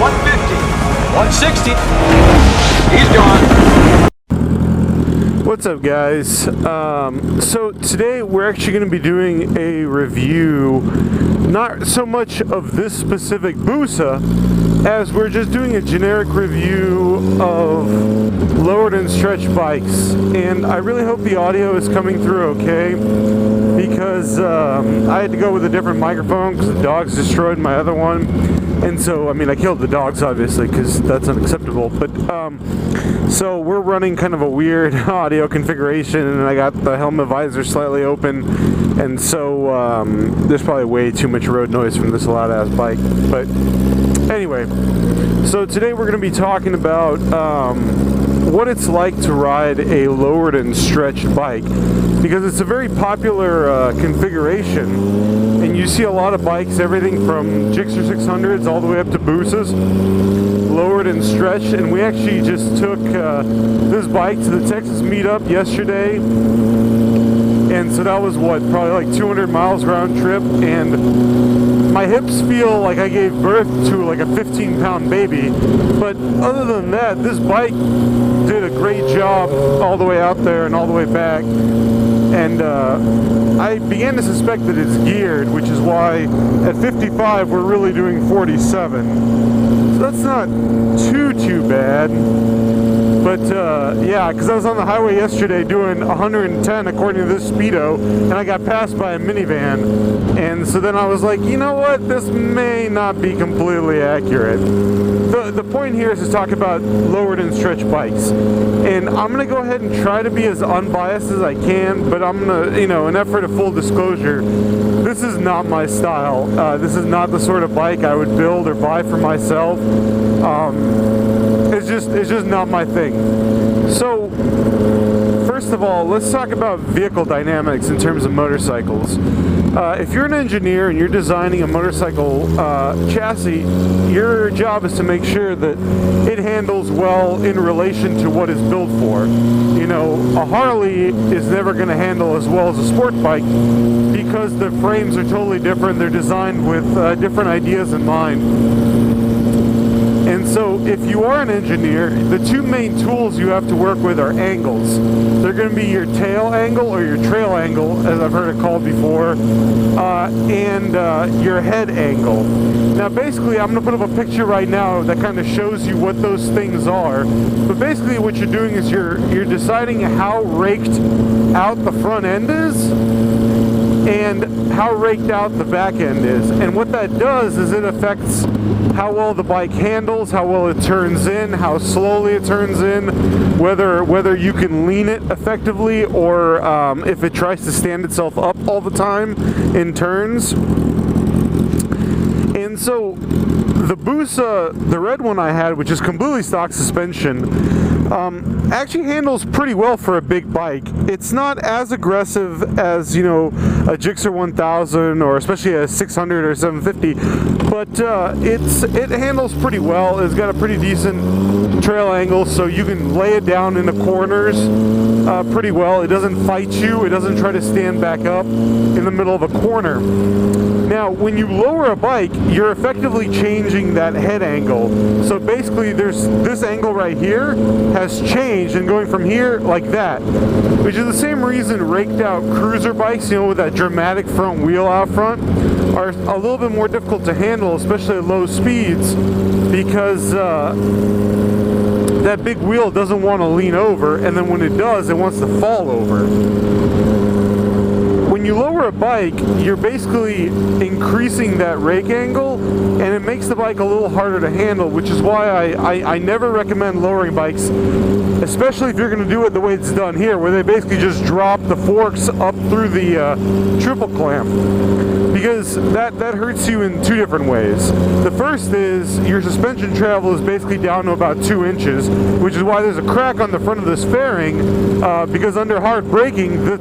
150, 160. He's gone. What's up, guys? So today we're actually going to be doing a review, not so much of this specific Busa, as we're just doing a generic review of lowered and stretched bikes. And I really hope the audio is coming through okay, because I had to go with a different microphone because the dogs destroyed my other one. And so, I mean, I killed the dogs, obviously, because that's unacceptable. But, so we're running kind of a weird audio configuration, and I got the helmet visor slightly open. And so, there's probably way too much road noise from this loud-ass bike. But, anyway, so today we're going to be talking about what it's like to ride a lowered and stretched bike. Because it's a very popular configuration. And you see a lot of bikes, everything from Gixxer 600s all the way up to Busas, lowered and stretched. And we actually just took this bike to the Texas meetup yesterday. And so that was what, probably like 200 miles round trip. And my hips feel like I gave birth to like a 15-pound baby. But other than that, this bike did a great job all the way out there and all the way back. And I began to suspect that it's geared, which is why at 55 we're really doing 47. So that's not too bad. But yeah, because I was on the highway yesterday doing 110 according to this speedo, and I got passed by a minivan. And so then I was like, you know what, this may not be completely accurate. The point here is to talk about lowered and stretched bikes. And I'm going to go ahead and try to be as unbiased as I can, but I'm going to, you know, in effort of full disclosure, this is not my style. This is not the sort of bike I would build or buy for myself. It's just not my thing. So, first of all, let's talk about vehicle dynamics in terms of motorcycles. If you're an engineer and you're designing a motorcycle chassis, your job is to make sure that it handles well in relation to what it's built for. You know, a Harley is never going to handle as well as a sport bike because the frames are totally different. They're designed with different ideas in mind. And so if you are an engineer, the two main tools you have to work with are angles. They're going to be your tail angle or your trail angle, as I've heard it called before, and your head angle. Now basically I'm going to put up a picture right now that kind of shows you what those things are. But basically what you're doing is you're deciding how raked out the front end is and how raked out the back end is. And what that does is it affects how well the bike handles, how well it turns in, how slowly it turns in, whether you can lean it effectively or if it tries to stand itself up all the time in turns. And so the Busa, the red one I had, which is completely stock suspension, actually handles pretty well for a big bike. It's not as aggressive as, you know, a Gixxer 1000 or especially a 600 or 750, but it handles pretty well. It's got a pretty decent trail angle, so you can lay it down in the corners pretty well. It doesn't fight you. It doesn't try to stand back up in the middle of a corner. Now, when you lower a bike, you're effectively changing that head angle. So basically, there's this angle right here has changed and going from here like that, which is the same reason raked out cruiser bikes, you know, with that dramatic front wheel out front, are a little bit more difficult to handle, especially at low speeds, because that big wheel doesn't want to lean over, and then when it does, it wants to fall over. When you lower a bike, you're basically increasing that rake angle, and it makes the bike a little harder to handle, which is why I never recommend lowering bikes, especially if you're going to do it the way it's done here, where they basically just drop the forks up through the triple clamp. Because that hurts you in two different ways. The first is your suspension travel is basically down to about 2 inches, which is why there's a crack on the front of this fairing, because under hard braking, the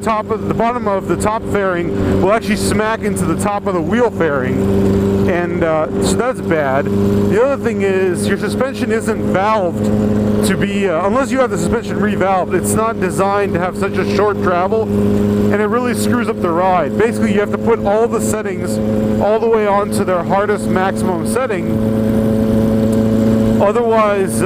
bottom of the top fairing will actually smack into the top of the wheel fairing, and so that's bad. The other thing is your suspension isn't valved to be, unless you have the suspension revalved, it's not designed to have such a short travel, and it really screws up the ride. Basically, you have to put all the settings all the way on to their hardest maximum setting, Otherwise,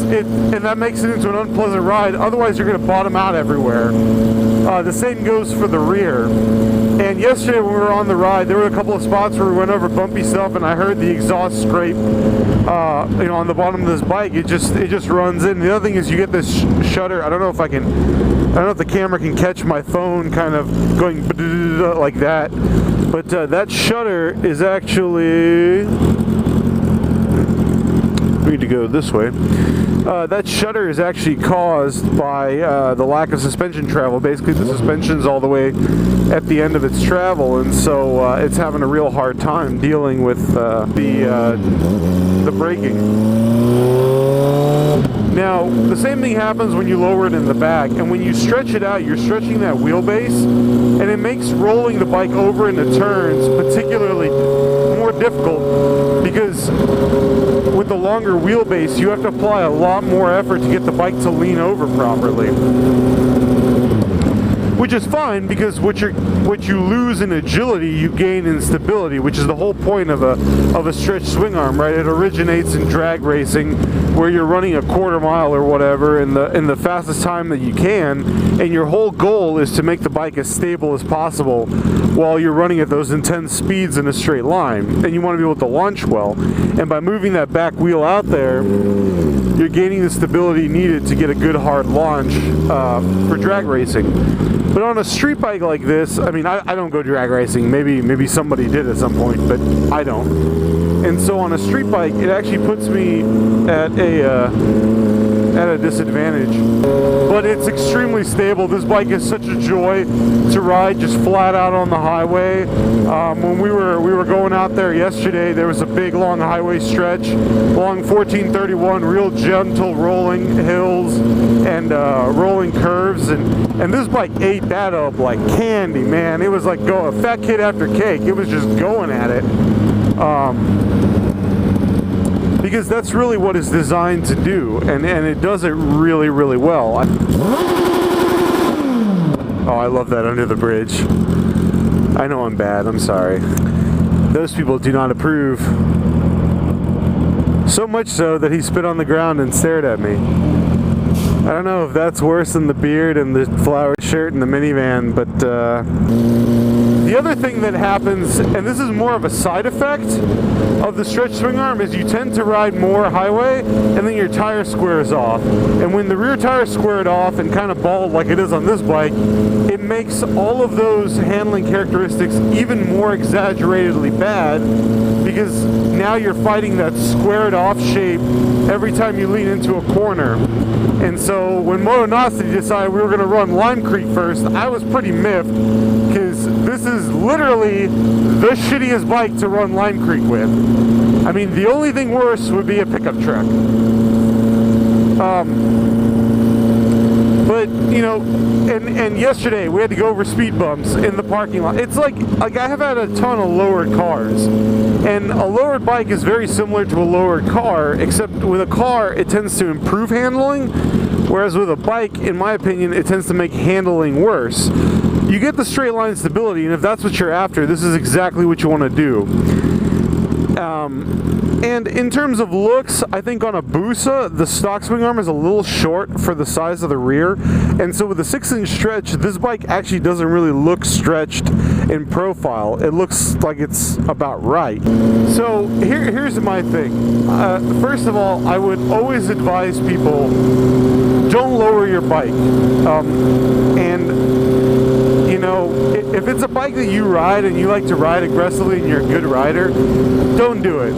and that makes it into an unpleasant ride. Otherwise, you're going to bottom out everywhere. The same goes for the rear. And yesterday when we were on the ride, there were a couple of spots where we went over bumpy stuff, and I heard the exhaust scrape, on the bottom of this bike. It just runs in. The other thing is you get this shutter. I don't know if the camera can catch my phone kind of going like that, but that shutter is actually. We need to go this way. That shutter is actually caused by the lack of suspension travel. Basically, the suspension's all the way at the end of its travel, and so it's having a real hard time dealing with the braking. Now, the same thing happens when you lower it in the back, and when you stretch it out, you're stretching that wheelbase, and it makes rolling the bike over into turns particularly more difficult, because with the longer wheelbase, you have to apply a lot more effort to get the bike to lean over properly. Which is fine, because what you lose in agility, you gain in stability, which is the whole point of a stretched swing arm, right? It originates in drag racing, where you're running a quarter mile or whatever in the fastest time that you can, and your whole goal is to make the bike as stable as possible while you're running at those intense speeds in a straight line. And you want to be able to launch well. And by moving that back wheel out there, you're gaining the stability needed to get a good hard launch for drag racing. But on a street bike like this, I mean, I don't go drag racing. Maybe somebody did at some point, but I don't. And so on a street bike, it actually puts me at a disadvantage. But it's extremely stable. This bike is such a joy to ride, just flat out on the highway. When we were going out there yesterday, there was a big long highway stretch along 1431, real gentle rolling hills and rolling curves, and this bike ate that up like candy, man. It was like a fat kid after cake. It was just going at it. Because that's really what it's designed to do, and it does it really, really well. Oh, I love that under the bridge. I know I'm bad, I'm sorry. Those people do not approve. So much so that he spit on the ground and stared at me. I don't know if that's worse than the beard and the flowered shirt and the minivan, but the other thing that happens, and this is more of a side effect of the stretch swing arm, is you tend to ride more highway and then your tire squares off. And when the rear tire is squared off and kind of bald like it is on this bike, it makes all of those handling characteristics even more exaggeratedly bad, because now you're fighting that squared off shape every time you lean into a corner. And so when Motonosity decided we were going to run Lime Creek first, I was pretty miffed, because this is literally the shittiest bike to run Lime Creek with. I mean, the only thing worse would be a pickup truck. But, you know, and yesterday we had to go over speed bumps in the parking lot. It's like I have had a ton of lowered cars, and a lowered bike is very similar to a lowered car, except with a car it tends to improve handling, whereas with a bike, in my opinion, it tends to make handling worse. You get the straight line stability, and if that's what you're after, this is exactly what you want to do. And in terms of looks, I think on a Busa, the stock swing arm is a little short for the size of the rear. And so with a 6-inch stretch, this bike actually doesn't really look stretched in profile. It looks like it's about right. So here's my thing. First of all, I would always advise people, don't lower your bike. And, you know, if it's a bike that you ride and you like to ride aggressively and you're a good rider, don't do it.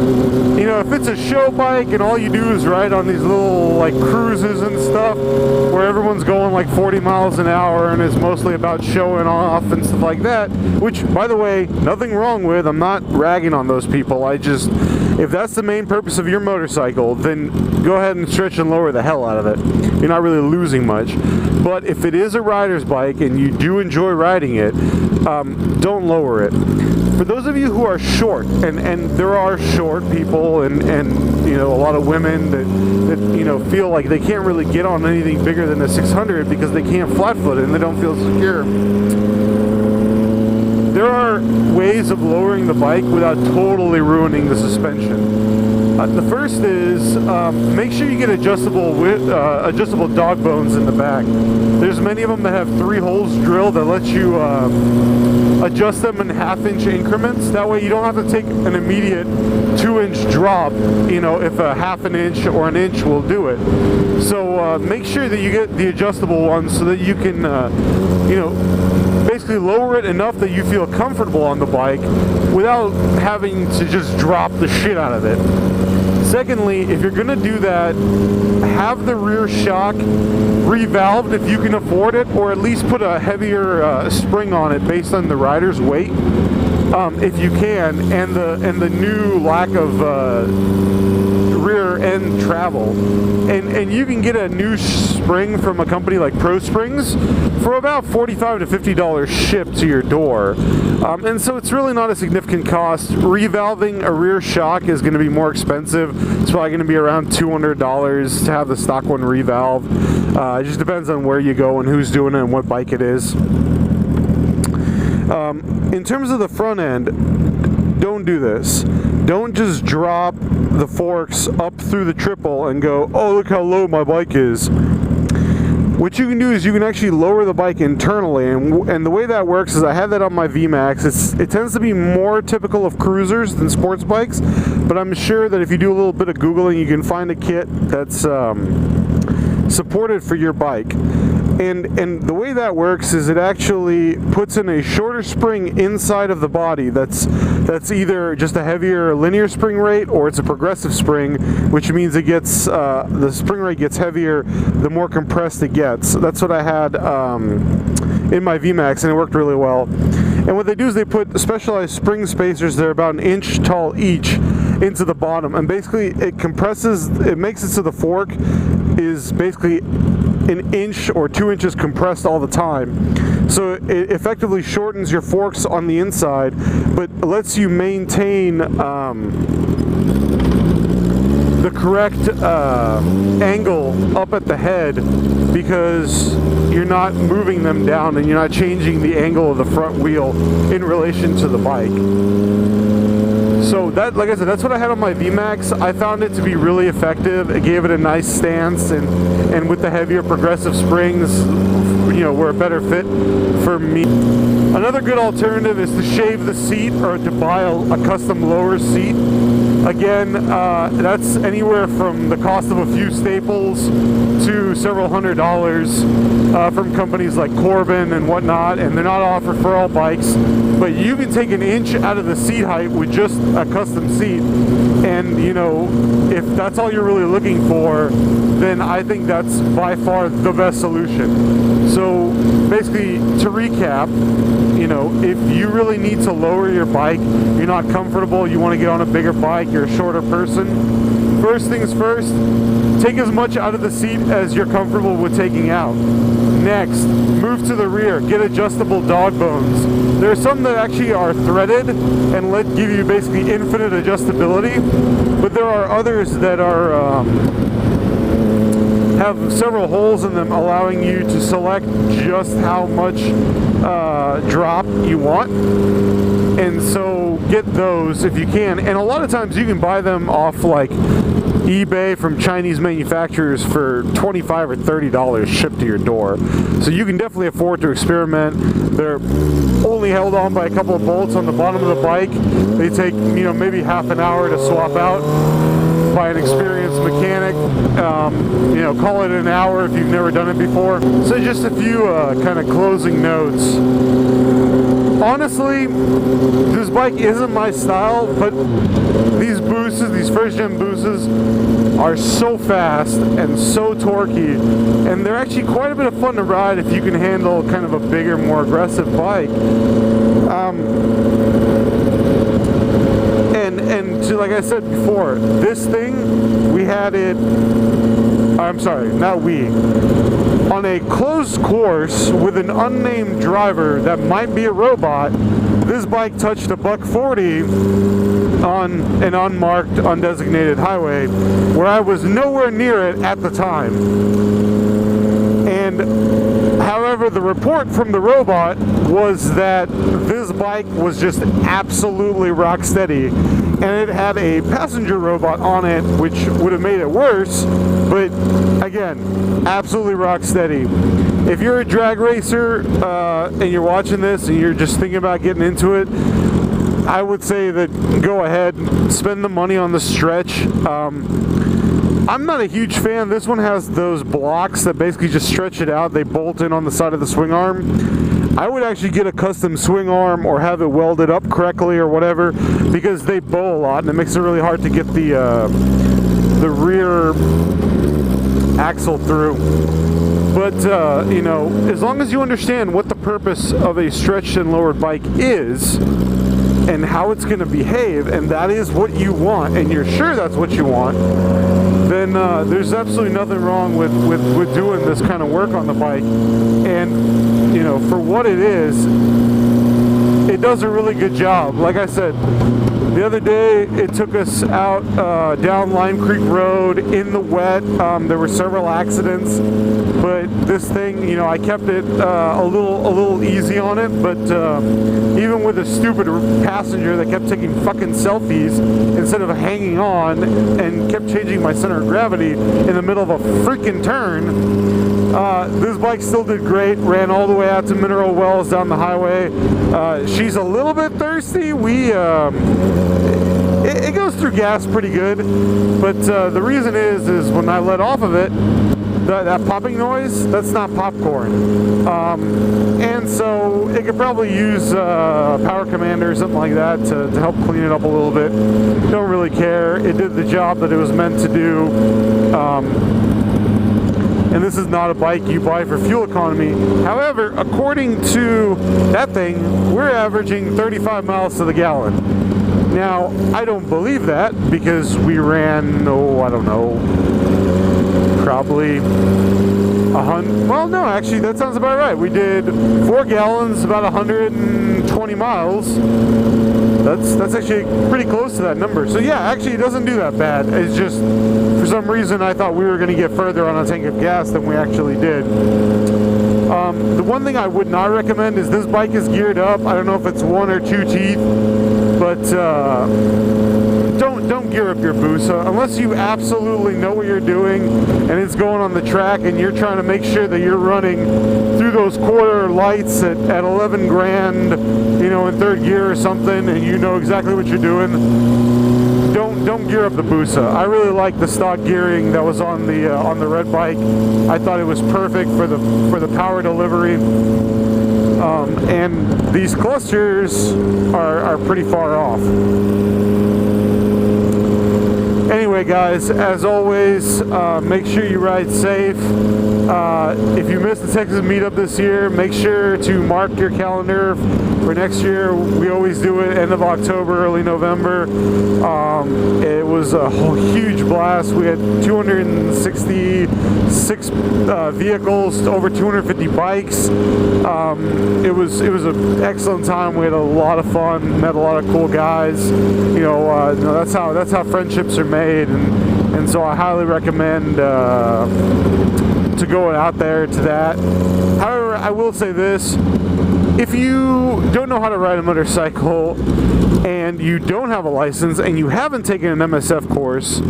You know, if it's a show bike and all you do is ride on these little like cruises and stuff where everyone's going like 40 miles an hour and it's mostly about showing off and stuff like that, which, by the way, nothing wrong with. I'm not ragging on those people. If that's the main purpose of your motorcycle, then go ahead and stretch and lower the hell out of it. You're not really losing much. But if it is a rider's bike and you do enjoy riding it, don't lower it. For those of you who are short, and there are short people and you know, a lot of women that you know, feel like they can't really get on anything bigger than a 600 because they can't flat foot it and they don't feel secure. There are ways of lowering the bike without totally ruining the suspension. The first is make sure you get adjustable dog bones in the back. There's many of them that have 3 holes drilled that let you adjust them in half-inch increments. That way you don't have to take an immediate 2-inch drop, you know, if a half an inch or an inch will do it. So make sure that you get the adjustable ones so that you can, you know, basically lower it enough that you feel comfortable on the bike without having to just drop the shit out of it. Secondly, if you're gonna do that, have the rear shock revalved if you can afford it, or at least put a heavier spring on it based on the rider's weight, if you can, and the new lack of rear end travel. And you can get a new spring from a company like Pro Springs for about $45 to $50 shipped to your door. And so it's really not a significant cost. Revalving a rear shock is going to be more expensive. It's probably going to be around $200 to have the stock one revalved. It just depends on where you go and who's doing it and what bike it is. In terms of the front end, don't do this. Don't just drop the forks up through the triple and go, oh, look how low my bike is. What you can do is you can actually lower the bike internally, and the way that works is I have that on my VMAX. It tends to be more typical of cruisers than sports bikes, but I'm sure that if you do a little bit of Googling, you can find a kit that's supported for your bike. And the way that works is it actually puts in a shorter spring inside of the body that's either just a heavier linear spring rate, or it's a progressive spring, which means it gets the spring rate gets heavier the more compressed it gets. That's what I had in my VMAX, and it worked really well. And what they do is they put specialized spring spacers that are about 1 inch tall each into the bottom, and basically it compresses, it makes it so the fork is basically 1 inch or 2 inches compressed all the time. So it effectively shortens your forks on the inside, but lets you maintain the correct angle up at the head, because you're not moving them down and you're not changing the angle of the front wheel in relation to the bike. So that, like I said, that's what I had on my VMAX. I found it to be really effective. It gave it a nice stance, and with the heavier progressive springs, you know, were a better fit for me. Another good alternative is to shave the seat or to buy a custom lower seat. Again, that's anywhere from the cost of a few staples to several $100s from companies like Corbin and whatnot, and they're not offered for all bikes, but you can take 1 inch out of the seat height with just a custom seat. And you know, if that's all you're really looking for, then I think that's by far the best solution. So basically, to recap, you know, if you really need to lower your bike, you're not comfortable, you want to get on a bigger bike, you're a shorter person, first things first, take as much out of the seat as you're comfortable with taking out. Next, move to the rear, get adjustable dog bones. There are some that actually are threaded and give you basically infinite adjustability, but there are others that are have several holes in them, allowing you to select just how much drop you want. And so get those if you can. And a lot of times you can buy them off like eBay from Chinese manufacturers for $25 or $30 shipped to your door. So you can definitely afford to experiment. They're only held on by a couple of bolts on the bottom of the bike. They take, you know, maybe half an hour to swap out by an experienced mechanic. You know, call it an hour if you've never done it before. So just a few kind of closing notes. Honestly, this bike isn't my style, but these Busas, these first-gen Busas, are so fast and so torquey, and they're actually quite a bit of fun to ride if you can handle kind of a bigger, more aggressive bike. And to, like I said before, this thing, we had it, I'm sorry, not we, on a closed course with an unnamed driver that might be a robot. This bike touched $140 on an unmarked, undesignated highway where I was nowhere near it at the time. And however, the report from the robot was that this bike was just absolutely rock steady. and it had a passenger robot on it, which would have made it worse. But again, absolutely rock steady. If you're a drag racer and you're watching this and you're just thinking about getting into it, I would say that go ahead, spend the money on the stretch. I'm not a huge fan. This one has those blocks that basically just stretch it out. They bolt in on the side of the swing arm. I would actually get a custom swing arm or have it welded up correctly or whatever, because they bow a lot and it makes it really hard to get the rear axle through. But you know, as long as you understand what the purpose of a stretched and lowered bike is and how it's going to behave, and that is what you want, and you're sure that's what you want, then there's absolutely nothing wrong with doing this kind of work on the bike. And you know, for what it is, it does a really good job. Like I said, the other day it took us out down Lime Creek Road in the wet. There were several accidents, but this thing, you know, I kept it a little easy on it. But even with a stupid passenger that kept taking fucking selfies instead of hanging on and kept changing my center of gravity in the middle of a freaking turn, this bike still did great. Ran all the way out to Mineral Wells down the highway. She's a little bit thirsty. It goes through gas pretty good, but the reason is when I let off of it, that popping noise, that's not popcorn. And so it could probably use Power Commander or something like that to help clean it up a little bit. Don't really care. It did the job that it was meant to do. And this is not a bike you buy for fuel economy. However, according to that thing, we're averaging 35 miles to the gallon. Now, I don't believe that, because we ran, I don't know, probably 100, well, no, actually, that sounds about right. We did 4 gallons, about 120 miles. That's actually pretty close to that number. So yeah, actually it doesn't do that bad. It's just, for some reason, I thought we were going to get further on a tank of gas than we actually did. The one thing I would not recommend is this bike is geared up. I don't know if it's 1 or 2 teeth, but don't gear up your Busa unless you absolutely know what you're doing and it's going on the track and you're trying to make sure that you're running through those quarter lights at 11 grand, you know, in 3rd gear or something, and you know exactly what you're doing. Don't gear up the Busa. I really like the stock gearing that was on the red bike. I thought it was perfect for the power delivery. And these clusters are pretty far off. Anyway, guys, as always, make sure you ride safe. If you missed the Texas meetup this year, make sure to mark your calendar for next year. We always do it end of October, early November. It was a huge blast. We had 266 vehicles, over 250 bikes. It was an excellent time. We had a lot of fun, met a lot of cool guys. You know, that's how friendships are made, and so I highly recommend to go out there to that. However, I will say this: if you don't know how to ride a motorcycle and you don't have a license and you haven't taken an MSF course,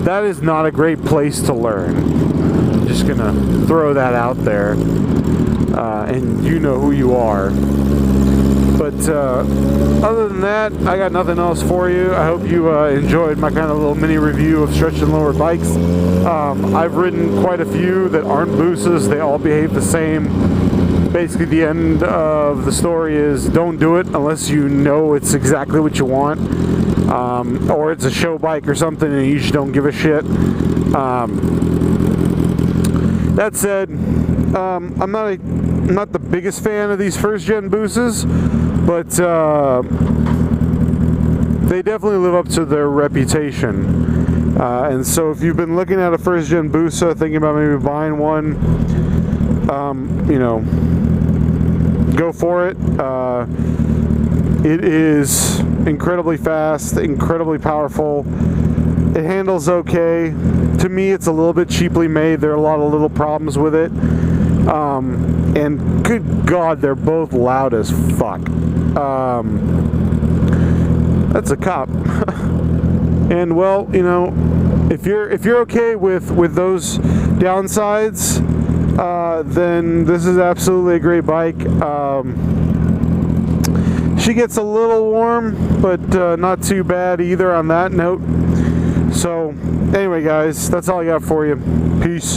that is not a great place to learn. I'm just gonna throw that out there, and you know who you are. But other than that, I got nothing else for you. I hope you enjoyed my kind of little mini review of stretched and lowered bikes. I've ridden quite a few that aren't Busas. They all behave the same. Basically, the end of the story is don't do it unless you know it's exactly what you want, or it's a show bike or something and you just don't give a shit. That said, I'm not the biggest fan of these first-gen Busas, but they definitely live up to their reputation. And so if you've been looking at a first-gen Busa, thinking about maybe buying one, you know, go for it. It is incredibly fast, incredibly powerful. It handles okay. To me, it's a little bit cheaply made. There are a lot of little problems with it. And good God, they're both loud as fuck. That's a cop. And well, you know, if you're okay with those downsides, then this is absolutely a great bike. She gets a little warm, but not too bad either on that note. So anyway, guys, that's all I got for you. Peace.